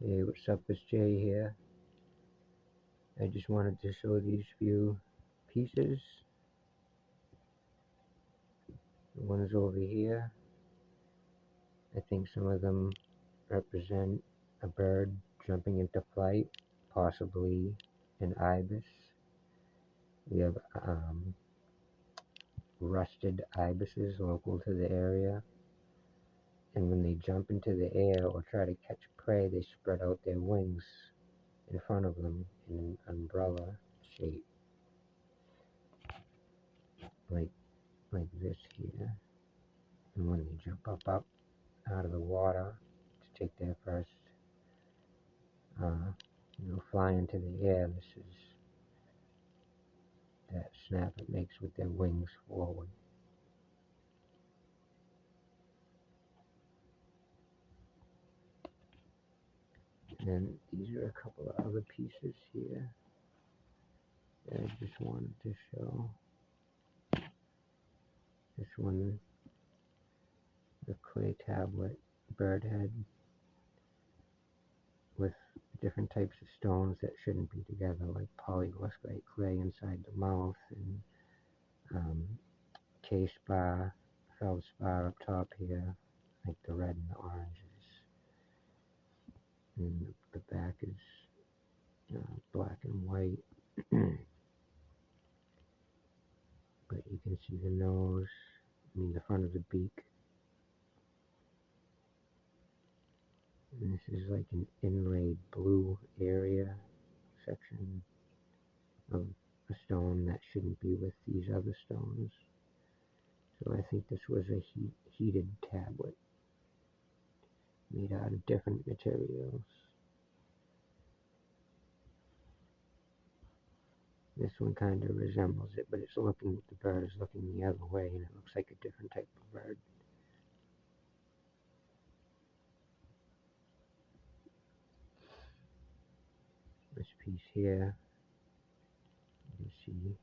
Hey, what's up? It's Jay here. I just wanted to show these few pieces. The ones over here, I think some of them represent a bird jumping into flight, possibly an ibis. We have rusted ibises local to the area, and when they jump into the air or try to catch prey, they spread out their wings in front of them in an umbrella shape, like this here. And when they jump up out of the water to take their first, fly into the air, this is that snap it makes with their wings forward. And these are a couple of other pieces here that I just wanted to show. This one, the clay tablet bird head with different types of stones that shouldn't be together, like polyglossite clay inside the mouth, and K-spar, feldspar up top here, like the red and the oranges. And the back is black and white. But you can see the nose, the front of the beak. And this is like an inlaid blue area section of a stone that shouldn't be with these other stones. So I think this was a heated tablet made out of different materials. This one kind of resembles it, but the bird is looking the other way, and it looks like a different type of bird. This piece here, you can see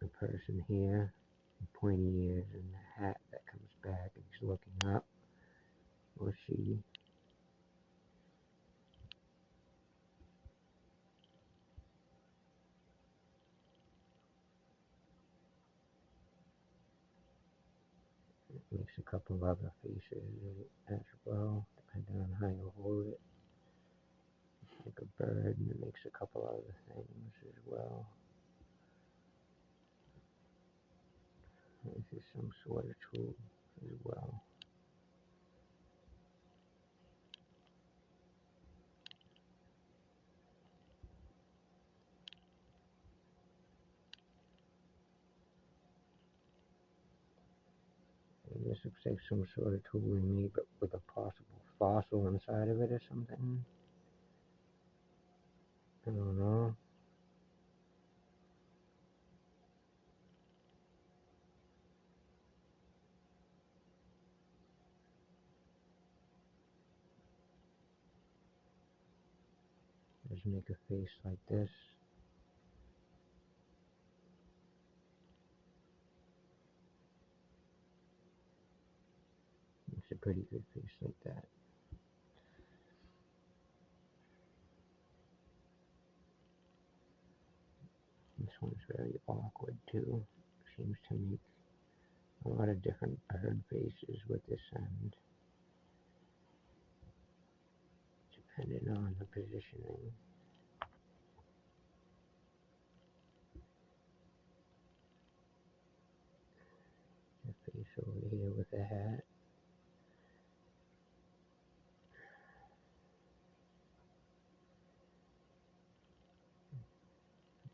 a person here, pointy ears and the hat that comes back, and he's looking up, or she. It makes a couple of other faces as well, depending on how you hold it. Like a bird, and it makes a couple other things as well. This is some sort of tool as well. And this looks like some sort of tool in me, but with a possible fossil inside of it or something. I don't know. Just make a face like this. It's a pretty good face like that. This one's very awkward too. Seems to make a lot of different bird faces with this end, depending on the positioning. The face over here with the hat.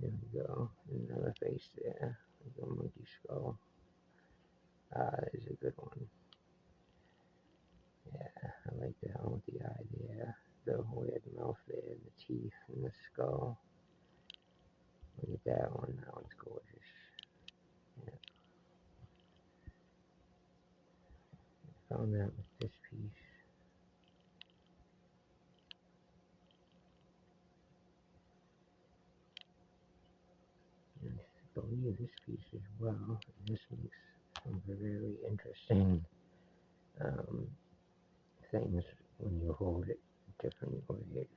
There we go. Another face there, like a monkey skull. That is a good one. Yeah, I like that one with the eye there, the weird mouth there, the teeth, and the skull. Look at that one. That one's gorgeous. Yeah. Found that with this piece. And I believe this piece as well. And this makes some very interesting things when you hold it different ways.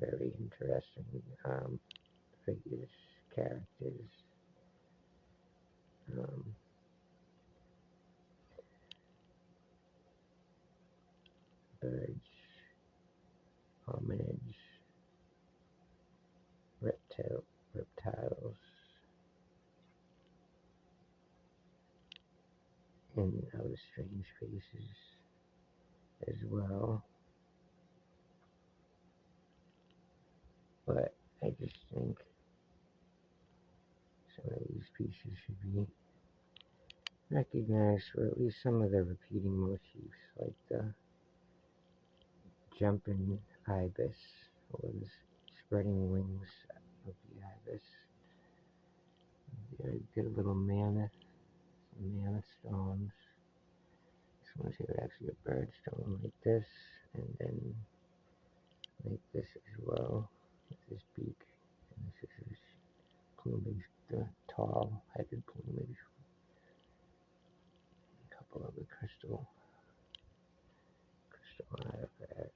Very interesting. Figures, characters, um, birds, hominids, reptiles, and other strange faces as well. But I just think some of these pieces should be recognized for at least some of the repeating motifs, like the jumping ibis, or the spreading wings of the ibis. There you get a little mammoth, some mammoth stones. This one's here actually a bird stone like this, and then like this as well, with his beak, and this is his plumage, the tall headed plumage. A couple of the crystal artifacts.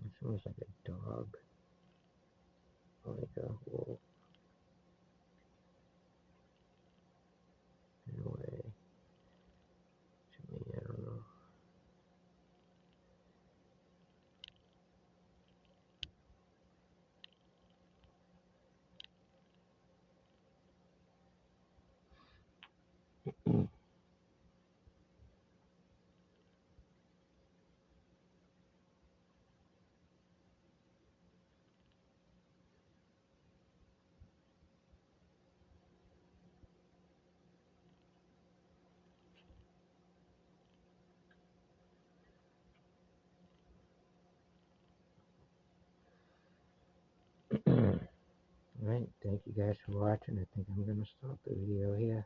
This one's like a dog, or like a wolf in a way. To me, I don't know. Alright, thank you guys for watching. I think I'm gonna stop the video here.